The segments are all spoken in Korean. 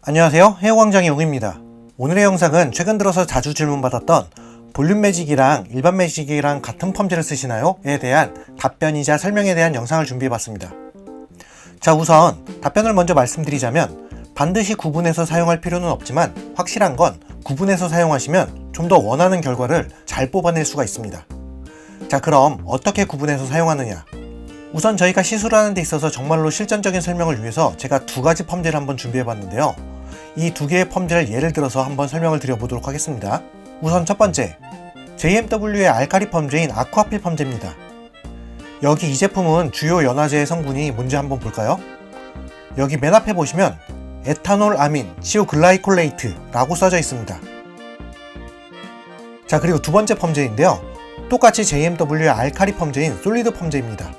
안녕하세요, 해외광장의 용입니다. 오늘의 영상은 최근 들어서 자주 질문받았던 볼륨 매직이랑 일반 매직이랑 같은 펌제를 쓰시나요? 에 대한 답변이자 설명에 대한 영상을 준비해봤습니다. 자, 우선 답변을 먼저 말씀드리자면 반드시 구분해서 사용할 필요는 없지만 확실한 건 구분해서 사용하시면 좀 더 원하는 결과를 잘 뽑아낼 수가 있습니다. 자, 그럼 어떻게 구분해서 사용하느냐? 우선 저희가 시술하는 데 있어서 정말로 실전적인 설명을 위해서 제가 두 가지 펌제를 한번 준비해봤는데요. 이 두 개의 펌제를 예를 들어서 한번 설명을 드려보도록 하겠습니다. 우선 첫 번째, JMW의 알칼리 펌제인 아쿠아필 펌제입니다. 여기 이 제품은 주요 연화제의 성분이 뭔지 한번 볼까요? 여기 맨 앞에 보시면 에탄올 아민 치오글라이콜레이트 라고 써져 있습니다. 자, 그리고 두 번째 펌제인데요. 똑같이 JMW의 알칼리 펌제인 솔리드 펌제입니다.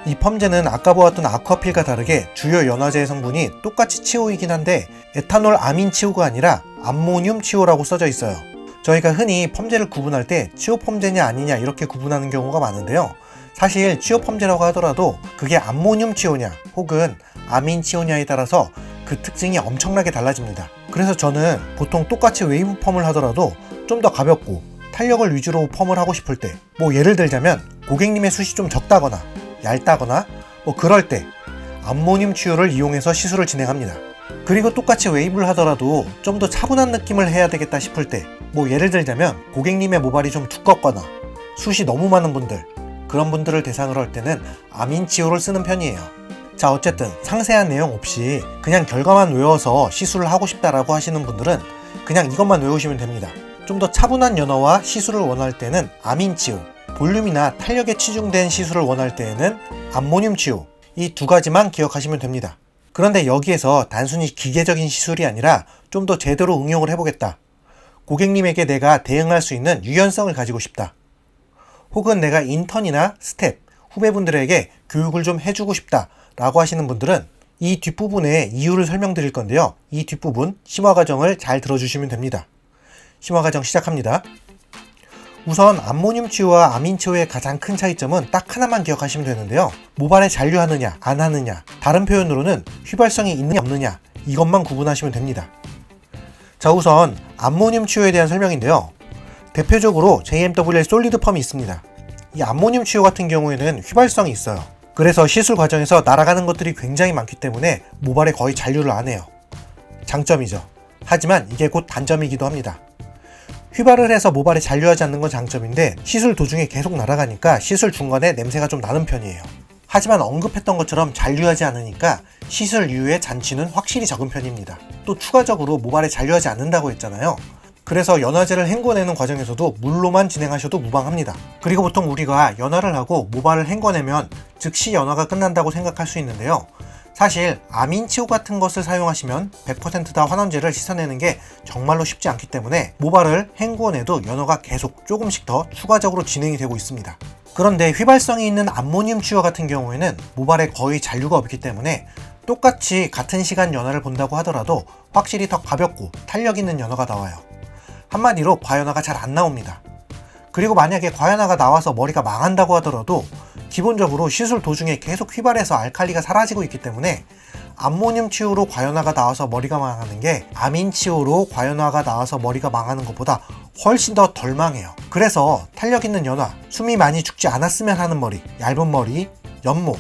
이 펌제는 아까 보았던 아쿠아필과 다르게 주요 연화제의 성분이 똑같이 치오이긴 한데 에탄올 아민 치오가 아니라 암모늄 치오라고 써져 있어요. 저희가 흔히 펌제를 구분할 때 치오 펌제냐 아니냐 이렇게 구분하는 경우가 많은데요. 사실 치오 펌제라고 하더라도 그게 암모늄 치오냐 혹은 아민 치오냐에 따라서 그 특징이 엄청나게 달라집니다. 그래서 저는 보통 똑같이 웨이브 펌을 하더라도 좀 더 가볍고 탄력을 위주로 펌을 하고 싶을 때, 예를 들자면 고객님의 숱이 좀 적다거나 얇다거나 그럴 때 암모늄 치오를 이용해서 시술을 진행합니다. 그리고 똑같이 웨이브를 하더라도 좀 더 차분한 느낌을 해야 되겠다 싶을 때, 예를 들자면 고객님의 모발이 좀 두껍거나 숱이 너무 많은 분들, 그런 분들을 대상으로 할 때는 아민 치오를 쓰는 편이에요. 자, 어쨌든 상세한 내용 없이 그냥 결과만 외워서 시술을 하고 싶다라고 하시는 분들은 그냥 이것만 외우시면 됩니다. 좀 더 차분한 연화와 시술을 원할 때는 아민 치오, 볼륨이나 탄력에 치중된 시술을 원할 때에는 암모늄 치오, 이 두 가지만 기억하시면 됩니다. 그런데 여기에서 단순히 기계적인 시술이 아니라 좀 더 제대로 응용을 해보겠다, 고객님에게 내가 대응할 수 있는 유연성을 가지고 싶다, 혹은 내가 인턴이나 스텝, 후배분들에게 교육을 좀 해주고 싶다 라고 하시는 분들은 이 뒷부분에 이유를 설명드릴 건데요. 이 뒷부분 심화 과정을 잘 들어주시면 됩니다. 심화 과정 시작합니다. 우선 암모늄 치오와 아민 치오의 가장 큰 차이점은 딱 하나만 기억하시면 되는데요. 모발에 잔류하느냐 안 하느냐, 다른 표현으로는 휘발성이 있느냐 없느냐, 이것만 구분하시면 됩니다. 자, 우선 암모늄 치오에 대한 설명인데요. 대표적으로 JMW의 솔리드 펌이 있습니다. 이 암모늄 치오 같은 경우에는 휘발성이 있어요. 그래서 시술 과정에서 날아가는 것들이 굉장히 많기 때문에 모발에 거의 잔류를 안 해요. 장점이죠. 하지만 이게 곧 단점이기도 합니다. 휘발을 해서 모발에 잔류하지 않는 건 장점인데 시술 도중에 계속 날아가니까 시술 중간에 냄새가 좀 나는 편이에요. 하지만 언급했던 것처럼 잔류하지 않으니까 시술 이후에 잔취는 확실히 적은 편입니다. 또 추가적으로 모발에 잔류하지 않는다고 했잖아요. 그래서 연화제를 헹궈내는 과정에서도 물로만 진행하셔도 무방합니다. 그리고 보통 우리가 연화를 하고 모발을 헹궈내면 즉시 연화가 끝난다고 생각할 수 있는데요. 사실 아민 치오 같은 것을 사용하시면 100% 다 환원제를 씻어내는 게 정말로 쉽지 않기 때문에 모발을 헹궈내도 연화가 계속 조금씩 더 추가적으로 진행이 되고 있습니다. 그런데 휘발성이 있는 암모늄 치오 같은 경우에는 모발에 거의 잔류가 없기 때문에 똑같이 같은 시간 연화를 본다고 하더라도 확실히 더 가볍고 탄력 있는 연화가 나와요. 한마디로 과연화가 잘 안 나옵니다. 그리고 만약에 과연화가 나와서 머리가 망한다고 하더라도 기본적으로 시술 도중에 계속 휘발해서 알칼리가 사라지고 있기 때문에 암모늄 치오로 과연화가 나와서 머리가 망하는 게 아민 치오로 과연화가 나와서 머리가 망하는 것보다 훨씬 더 덜 망해요. 그래서 탄력 있는 연화, 숨이 많이 죽지 않았으면 하는 머리, 얇은 머리, 연모,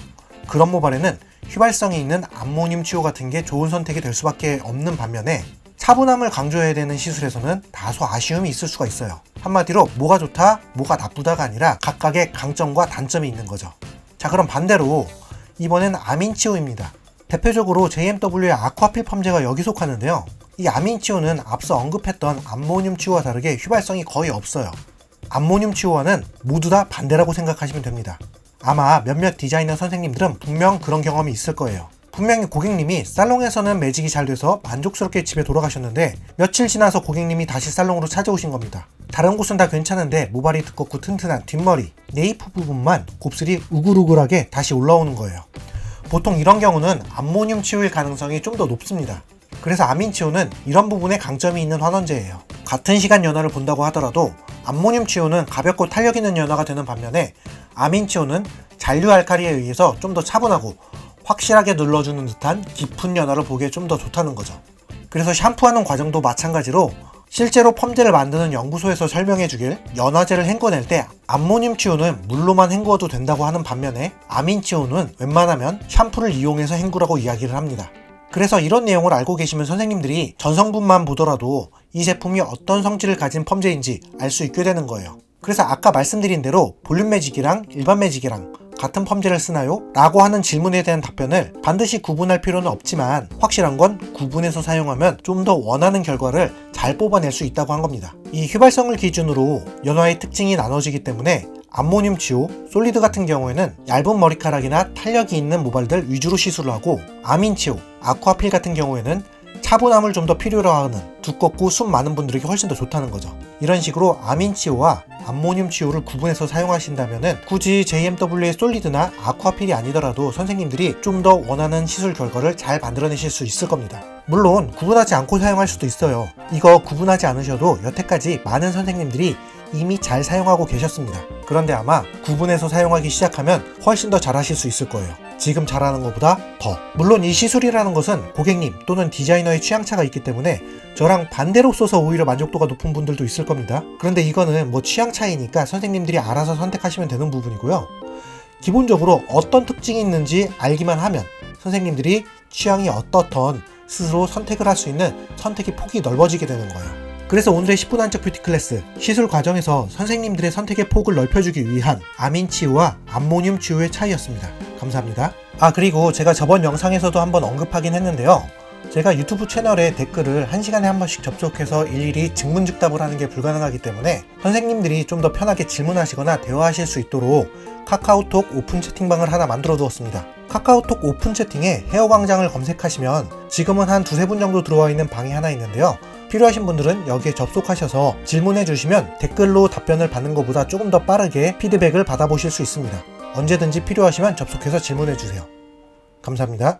그런 모발에는 휘발성이 있는 암모늄 치오 같은 게 좋은 선택이 될 수밖에 없는 반면에 차분함을 강조해야 되는 시술에서는 다소 아쉬움이 있을 수가 있어요. 한마디로 뭐가 좋다, 뭐가 나쁘다가 아니라 각각의 강점과 단점이 있는 거죠. 자, 그럼 반대로 이번엔 아민 치오입니다. 대표적으로 JMW의 아쿠아필 펌제가 여기 속하는데요. 이 아민 치오는 앞서 언급했던 암모늄 치오와 다르게 휘발성이 거의 없어요. 암모늄 치오와는 모두 다 반대라고 생각하시면 됩니다. 아마 몇몇 디자이너 선생님들은 분명 그런 경험이 있을 거예요. 분명히 고객님이 살롱에서는 매직이 잘 돼서 만족스럽게 집에 돌아가셨는데 며칠 지나서 고객님이 다시 살롱으로 찾아오신 겁니다. 다른 곳은 다 괜찮은데 모발이 두껍고 튼튼한 뒷머리, 네이프 부분만 곱슬이 우글우글하게 다시 올라오는 거예요. 보통 이런 경우는 암모늄 치오일 가능성이 좀 더 높습니다. 그래서 아민 치오는 이런 부분에 강점이 있는 환원제예요. 같은 시간 연화를 본다고 하더라도 암모늄 치오는 가볍고 탄력 있는 연화가 되는 반면에 아민 치오는 잔류 알칼리에 의해서 좀 더 차분하고 확실하게 눌러주는 듯한 깊은 연화를 보기에 좀 더 좋다는 거죠. 그래서 샴푸하는 과정도 마찬가지로 실제로 펌제를 만드는 연구소에서 설명해 주길 연화제를 헹궈낼 때 암모늄 치오는 물로만 헹구어도 된다고 하는 반면에 아민 치오는 웬만하면 샴푸를 이용해서 헹구라고 이야기를 합니다. 그래서 이런 내용을 알고 계시면 선생님들이 전성분만 보더라도 이 제품이 어떤 성질을 가진 펌제인지 알 수 있게 되는 거예요. 그래서 아까 말씀드린 대로 볼륨 매직이랑 일반 매직이랑 같은 펌제를 쓰나요? 라고 하는 질문에 대한 답변을 반드시 구분할 필요는 없지만 확실한 건 구분해서 사용하면 좀 더 원하는 결과를 잘 뽑아낼 수 있다고 한 겁니다. 이 휘발성을 기준으로 연화의 특징이 나눠지기 때문에 암모늄 치오, 솔리드 같은 경우에는 얇은 머리카락이나 탄력이 있는 모발들 위주로 시술을 하고 아민 치오, 아쿠아필 같은 경우에는 차분함을 좀 더 필요로 하는 두껍고 숨 많은 분들에게 훨씬 더 좋다는 거죠. 이런 식으로 아민 치오와 암모늄 치오를 구분해서 사용하신다면 굳이 JMW의 솔리드나 아쿠아필이 아니더라도 선생님들이 좀 더 원하는 시술 결과를 잘 만들어내실 수 있을 겁니다. 물론 구분하지 않고 사용할 수도 있어요. 이거 구분하지 않으셔도 여태까지 많은 선생님들이 이미 잘 사용하고 계셨습니다. 그런데 아마 구분해서 사용하기 시작하면 훨씬 더 잘하실 수 있을 거예요. 지금 잘하는 것보다 더. 물론 이 시술이라는 것은 고객님 또는 디자이너의 취향차가 있기 때문에 저랑 반대로 써서 오히려 만족도가 높은 분들도 있을 겁니다. 그런데 이거는 뭐 취향 차이니까 선생님들이 알아서 선택하시면 되는 부분이고요. 기본적으로 어떤 특징이 있는지 알기만 하면 선생님들이 취향이 어떻던 스스로 선택을 할 수 있는 선택의 폭이 넓어지게 되는 거예요. 그래서 오늘의 10분 한적 뷰티 클래스 시술 과정에서 선생님들의 선택의 폭을 넓혀주기 위한 아민 치유와 암모늄 치유의 차이였습니다. 감사합니다. 그리고 제가 저번 영상에서도 한번 언급하긴 했는데요. 제가 유튜브 채널에 댓글을 1시간에 한 번씩 접속해서 일일이 증문즉답을 하는 게 불가능하기 때문에 선생님들이 좀 더 편하게 질문하시거나 대화하실 수 있도록 카카오톡 오픈 채팅방을 하나 만들어 두었습니다. 카카오톡 오픈 채팅에 헤어광장을 검색하시면 지금은 한 2-3분 정도 들어와 있는 방이 하나 있는데요. 필요하신 분들은 여기에 접속하셔서 질문해 주시면 댓글로 답변을 받는 것보다 조금 더 빠르게 피드백을 받아보실 수 있습니다. 언제든지 필요하시면 접속해서 질문해 주세요. 감사합니다.